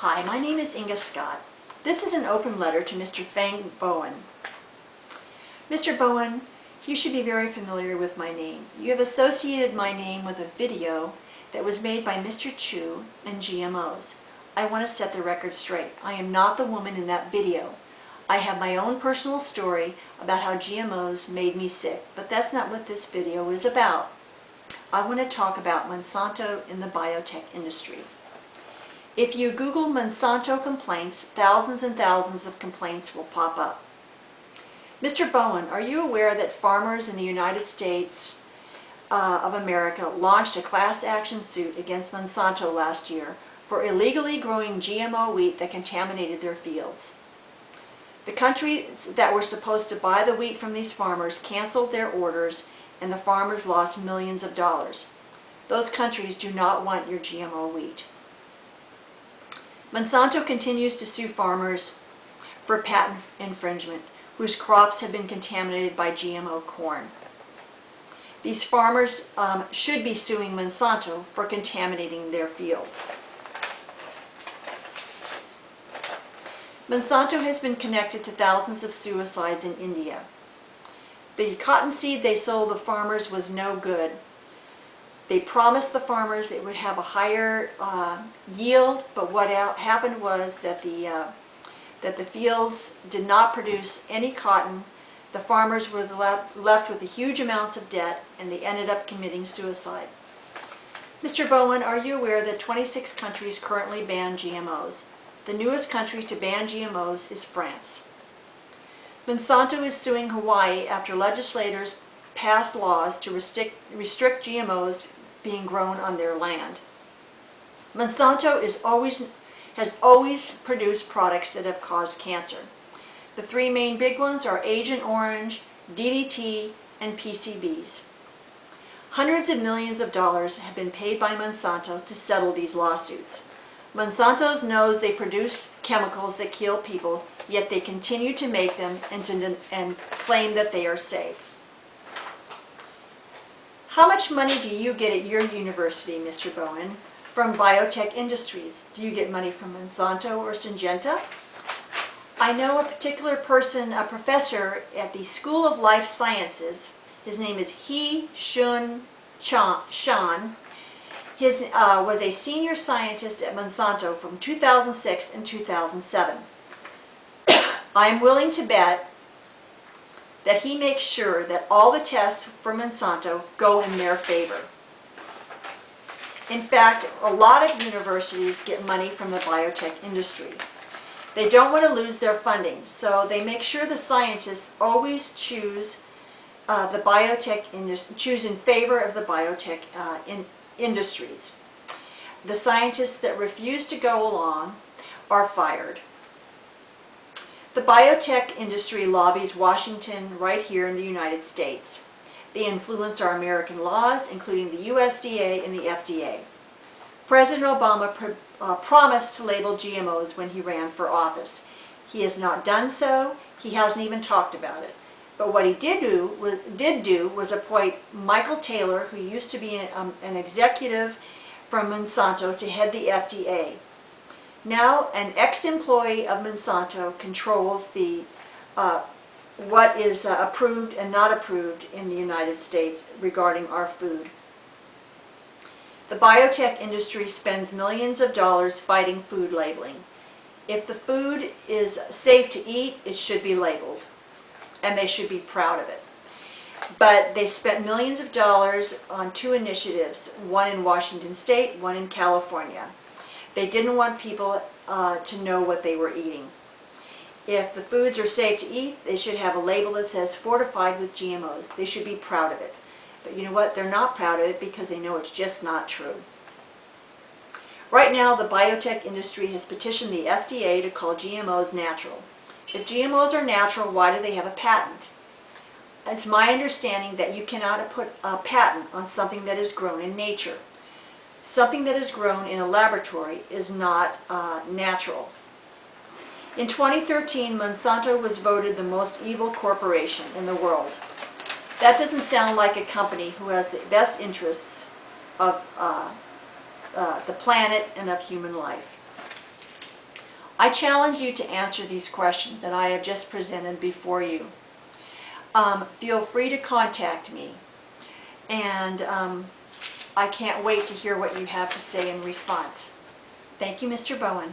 Hi, my name is Inga Scott. This is an open letter to Mr. Fang Bowen. Mr. Bowen, you should be very familiar with my name. You have associated my name with a video that was made by Mr. Chu and GMOs. I want to set the record straight. I am not the woman in that video. I have my own personal story about how GMOs made me sick, but that's not what this video is about. I want to talk about Monsanto in the biotech industry. If you Google Monsanto complaints, thousands and thousands of complaints will pop up. Mr. Bowen, are you aware that farmers in the United States of America launched a class action suit against Monsanto last year for illegally growing GMO wheat that contaminated their fields? The countries that were supposed to buy the wheat from these farmers canceled their orders, and the farmers lost millions of dollars. Those countries do not want your GMO wheat. Monsanto continues to sue farmers for patent infringement whose crops have been contaminated by GMO corn. These farmers should be suing Monsanto for contaminating their fields. Monsanto has been connected to thousands of suicides in India. The cottonseed they sold the farmers was no good. They promised the farmers it would have a higher yield, but what happened was that the fields did not produce any cotton. The farmers were left with huge amounts of debt, and they ended up committing suicide. Mr. Bowen, are you aware that 26 countries currently ban GMOs? The newest country to ban GMOs is France. Monsanto is suing Hawaii after legislators passed laws to restrict GMOs being grown on their land. Monsanto has always produced products that have caused cancer. The three main big ones are Agent Orange, DDT, and PCBs. Hundreds of millions of dollars have been paid by Monsanto to settle these lawsuits. Monsanto knows they produce chemicals that kill people, yet they continue to make them and claim that they are safe. How much money do you get at your university, Mr. Bowen, from biotech industries? Do you get money from Monsanto or Syngenta? I know a particular person, a professor at the School of Life Sciences. His name is Shan. He was a senior scientist at Monsanto from 2006 and 2007. I am willing to bet that he makes sure that all the tests for Monsanto go in their favor. In fact, a lot of universities get money from the biotech industry. They don't want to lose their funding, so they make sure the scientists always choose choose in favor of the biotech industries. The scientists that refuse to go along are fired. The biotech industry lobbies Washington right here in the United States. They influence our American laws, including the USDA and the FDA. President Obama promised to label GMOs when he ran for office. He has not done so. He hasn't even talked about it. But what he did do was appoint Michael Taylor, who used to be an executive from Monsanto, to head the FDA. Now, an ex-employee of Monsanto controls what is approved and not approved in the United States regarding our food. The biotech industry spends millions of dollars fighting food labeling. If the food is safe to eat, it should be labeled, and they should be proud of it. But they spent millions of dollars on two initiatives, one in Washington State, one in California. They didn't want people to know what they were eating. If the foods are safe to eat, they should have a label that says fortified with GMOs. They should be proud of it. But you know what? They're not proud of it because they know it's just not true. Right now, the biotech industry has petitioned the FDA to call GMOs natural. If GMOs are natural, why do they have a patent? It's my understanding that you cannot put a patent on something that is grown in nature. Something that is grown in a laboratory is not natural. In 2013, Monsanto was voted the most evil corporation in the world. That doesn't sound like a company who has the best interests of the planet and of human life. I challenge you to answer these questions that I have just presented before you. Feel free to contact me, and I can't wait to hear what you have to say in response. Thank you, Mr. Bowen.